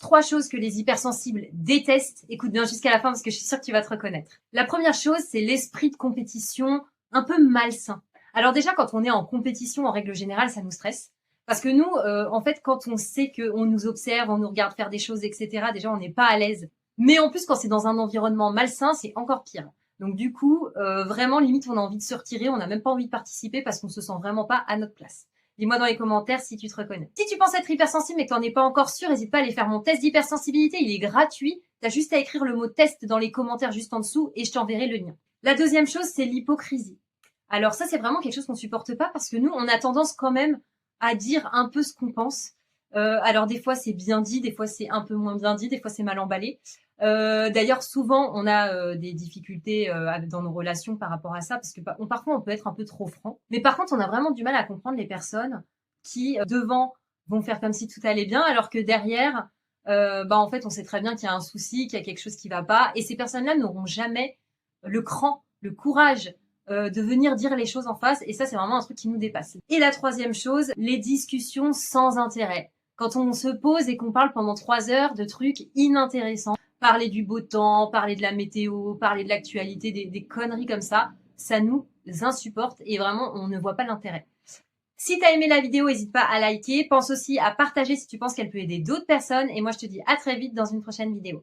3 choses que les hypersensibles détestent. Écoute bien jusqu'à la fin parce que je suis sûre que tu vas te reconnaître. La première chose, c'est l'esprit de compétition un peu malsain. Alors déjà, quand on est en compétition, en règle générale, ça nous stresse. Parce que nous, en fait, quand on sait qu'on nous observe, on nous regarde faire des choses, etc., déjà, on n'est pas à l'aise. Mais en plus, quand c'est dans un environnement malsain, c'est encore pire. Donc du coup, vraiment, limite, on a envie de se retirer, on n'a même pas envie de participer parce qu'on se sent vraiment pas à notre place. Dis-moi dans les commentaires si tu te reconnais. Si tu penses être hypersensible mais que t'en es pas encore sûr, n'hésite pas à aller faire mon test d'hypersensibilité, il est gratuit. T'as juste à écrire le mot test dans les commentaires juste en dessous et je t'enverrai le lien. La deuxième chose, c'est l'hypocrisie. Alors ça, c'est vraiment quelque chose qu'on supporte pas parce que nous, on a tendance quand même à dire un peu ce qu'on pense. Alors des fois, c'est bien dit, des fois, c'est un peu moins bien dit, des fois, c'est mal emballé. D'ailleurs, souvent, on a des difficultés dans nos relations par rapport à ça, parce que parfois, on peut être un peu trop franc. Mais par contre, on a vraiment du mal à comprendre les personnes qui, devant, vont faire comme si tout allait bien, alors que derrière, en fait, on sait très bien qu'il y a un souci, qu'il y a quelque chose qui va pas. Et ces personnes-là n'auront jamais le cran, le courage de venir dire les choses en face. Et ça, c'est vraiment un truc qui nous dépasse. Et la troisième chose, les discussions sans intérêt. Quand on se pose et qu'on parle pendant 3 heures de trucs inintéressants, parler du beau temps, parler de la météo, parler de l'actualité, des conneries comme ça nous insupporte et vraiment, on ne voit pas l'intérêt. Si t'as aimé la vidéo, n'hésite pas à liker. Pense aussi à partager si tu penses qu'elle peut aider d'autres personnes. Et moi, je te dis à très vite dans une prochaine vidéo.